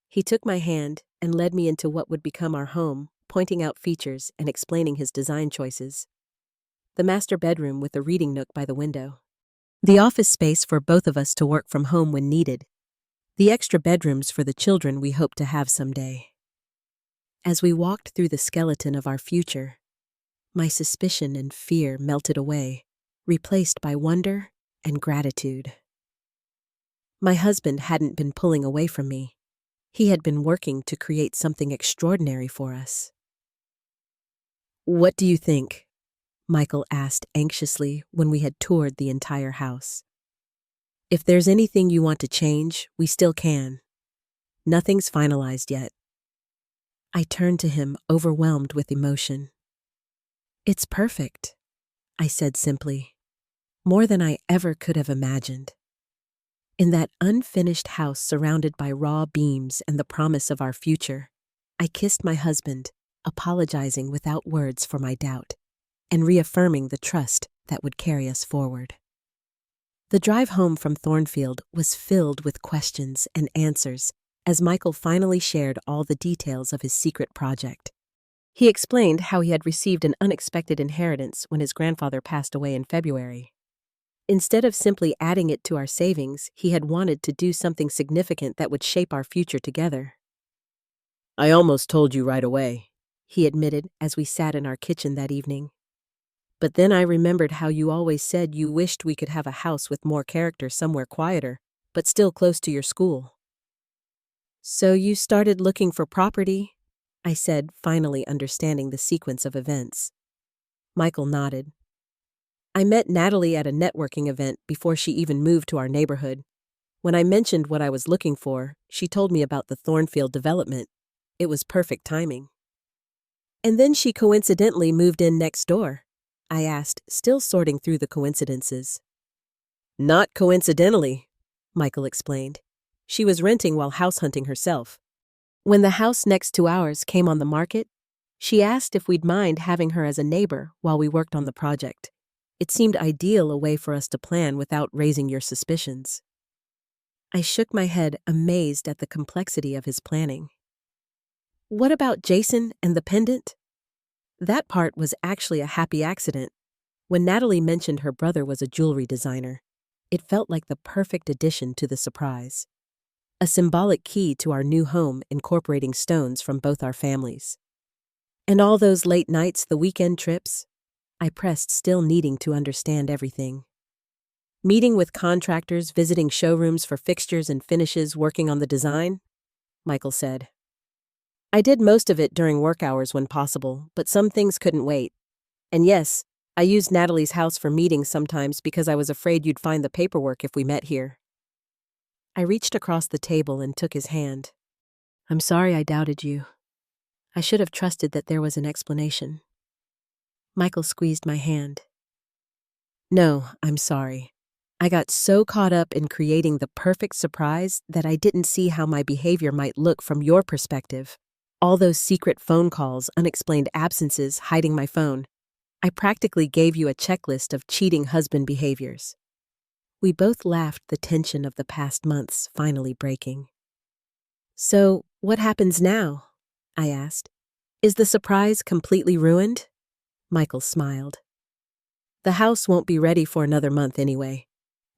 He took my hand and led me into what would become our home, pointing out features and explaining his design choices. The master bedroom with a reading nook by the window. The office space for both of us to work from home when needed. The extra bedrooms for the children we hope to have someday. As we walked through the skeleton of our future, my suspicion and fear melted away, replaced by wonder and gratitude. My husband hadn't been pulling away from me. He had been working to create something extraordinary for us. What do you think? Michael asked anxiously when we had toured the entire house. If there's anything you want to change, we still can. Nothing's finalized yet. I turned to him, overwhelmed with emotion. It's perfect, I said simply, more than I ever could have imagined. In that unfinished house surrounded by raw beams and the promise of our future, I kissed my husband, apologizing without words for my doubt, and reaffirming the trust that would carry us forward. The drive home from Thornfield was filled with questions and answers as Michael finally shared all the details of his secret project. He explained how he had received an unexpected inheritance when his grandfather passed away in February. Instead of simply adding it to our savings, he had wanted to do something significant that would shape our future together. I almost told you right away, he admitted as we sat in our kitchen that evening. But then I remembered how you always said you wished we could have a house with more character somewhere quieter, but still close to your school. So you started looking for property? I said, finally understanding the sequence of events. Michael nodded. I met Natalie at a networking event before she even moved to our neighborhood. When I mentioned what I was looking for, she told me about the Thornfield development. It was perfect timing. And then she coincidentally moved in next door, I asked, still sorting through the coincidences. Not coincidentally, Michael explained. She was renting while house hunting herself. When the house next to ours came on the market, She asked if we'd mind having her as a neighbor while we worked on the project. It seemed ideal a way for us to plan without raising your suspicions. I shook my head, amazed at the complexity of his planning. What about Jason and the pendant? That part was actually a happy accident. When Natalie mentioned her brother was a jewelry designer, it felt like the perfect addition to the surprise. A symbolic key to our new home incorporating stones from both our families. And all those late nights, the weekend trips? I pressed, still needing to understand everything. Meeting with contractors, visiting showrooms for fixtures and finishes, working on the design? Michael said. I did most of it during work hours when possible, but some things couldn't wait. And yes, I used Natalie's house for meetings sometimes because I was afraid you'd find the paperwork if we met here. I reached across the table and took his hand. I'm sorry I doubted you. I should have trusted that there was an explanation. Michael squeezed my hand. No, I'm sorry. I got so caught up in creating the perfect surprise that I didn't see how my behavior might look from your perspective. All those secret phone calls, unexplained absences, hiding my phone. I practically gave you a checklist of cheating husband behaviors. We both laughed, the tension of the past months finally breaking. So, what happens now? I asked. Is the surprise completely ruined? Michael smiled. The house won't be ready for another month anyway.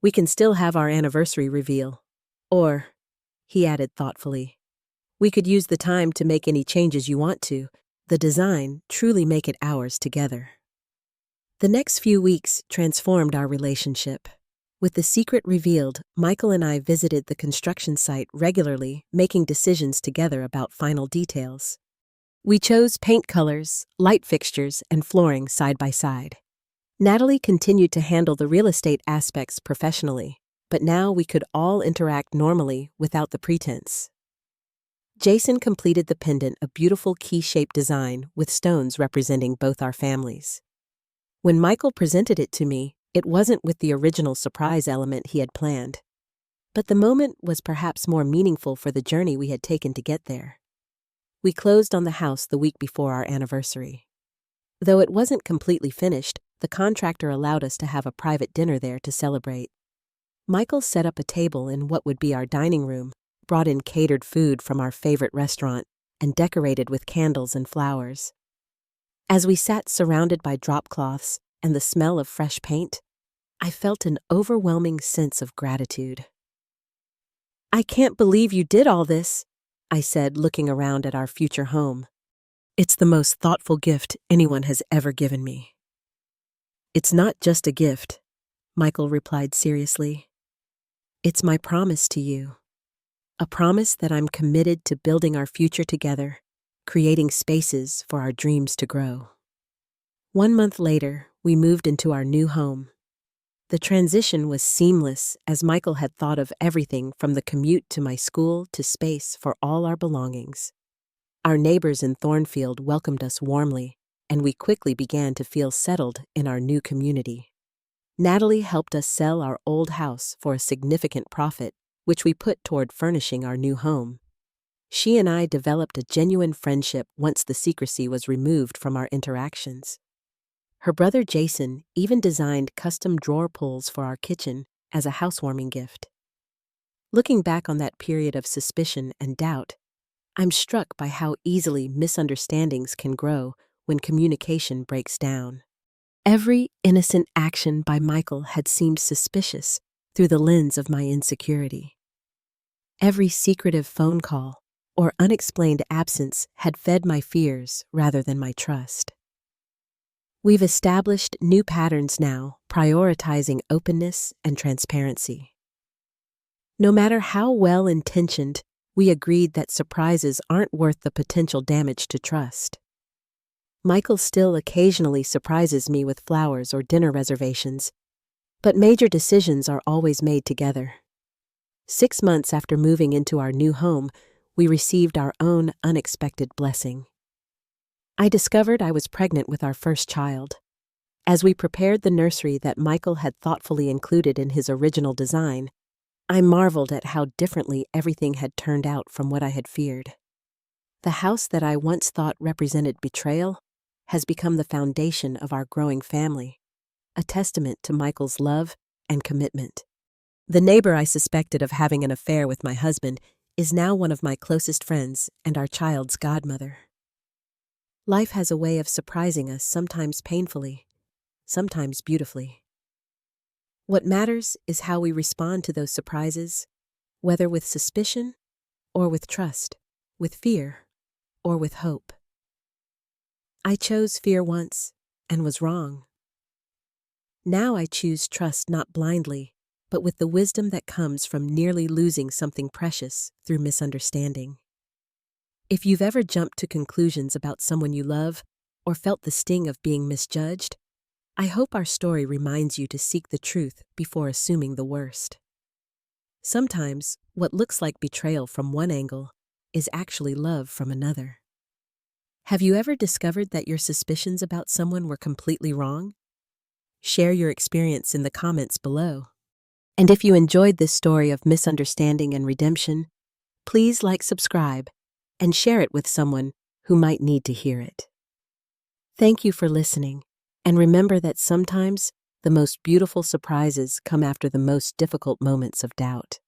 We can still have our anniversary reveal. Or, he added thoughtfully, we could use the time to make any changes you want to. The design, truly make it ours together. The next few weeks transformed our relationship. With the secret revealed, Michael and I visited the construction site regularly, making decisions together about final details. We chose paint colors, light fixtures, and flooring side by side. Natalie continued to handle the real estate aspects professionally, but now we could all interact normally without the pretense. Jason completed the pendant, a beautiful key-shaped design with stones representing both our families. When Michael presented it to me, it wasn't with the original surprise element he had planned. But the moment was perhaps more meaningful for the journey we had taken to get there. We closed on the house the week before our anniversary. Though it wasn't completely finished, the contractor allowed us to have a private dinner there to celebrate. Michael set up a table in what would be our dining room, brought in catered food from our favorite restaurant, and decorated with candles and flowers. As we sat surrounded by drop cloths and the smell of fresh paint, I felt an overwhelming sense of gratitude. I can't believe you did all this, I said, looking around at our future home. It's the most thoughtful gift anyone has ever given me. It's not just a gift, Michael replied seriously. It's my promise to you. A promise that I'm committed to building our future together, creating spaces for our dreams to grow. 1 month later, we moved into our new home. The transition was seamless as Michael had thought of everything from the commute to my school to space for all our belongings. Our neighbors in Thornfield welcomed us warmly, and we quickly began to feel settled in our new community. Natalie helped us sell our old house for a significant profit, which we put toward furnishing our new home. She and I developed a genuine friendship once the secrecy was removed from our interactions. Her brother Jason even designed custom drawer pulls for our kitchen as a housewarming gift. Looking back on that period of suspicion and doubt, I'm struck by how easily misunderstandings can grow when communication breaks down. Every innocent action by Michael had seemed suspicious through the lens of my insecurity. Every secretive phone call or unexplained absence had fed my fears rather than my trust. We've established new patterns now, prioritizing openness and transparency. No matter how well-intentioned, we agreed that surprises aren't worth the potential damage to trust. Michael still occasionally surprises me with flowers or dinner reservations, but major decisions are always made together. 6 months after moving into our new home, we received our own unexpected blessing. I discovered I was pregnant with our first child. As we prepared the nursery that Michael had thoughtfully included in his original design, I marveled at how differently everything had turned out from what I had feared. The house that I once thought represented betrayal has become the foundation of our growing family, a testament to Michael's love and commitment. The neighbor I suspected of having an affair with my husband is now one of my closest friends and our child's godmother. Life has a way of surprising us, sometimes painfully, sometimes beautifully. What matters is how we respond to those surprises, whether with suspicion or with trust, with fear or with hope. I chose fear once and was wrong. Now I choose trust, not blindly, but with the wisdom that comes from nearly losing something precious through misunderstanding. If you've ever jumped to conclusions about someone you love or felt the sting of being misjudged, I hope our story reminds you to seek the truth before assuming the worst. Sometimes, what looks like betrayal from one angle is actually love from another. Have you ever discovered that your suspicions about someone were completely wrong? Share your experience in the comments below. And if you enjoyed this story of misunderstanding and redemption, please like, subscribe, and share it with someone who might need to hear it. Thank you for listening, and remember that sometimes the most beautiful surprises come after the most difficult moments of doubt.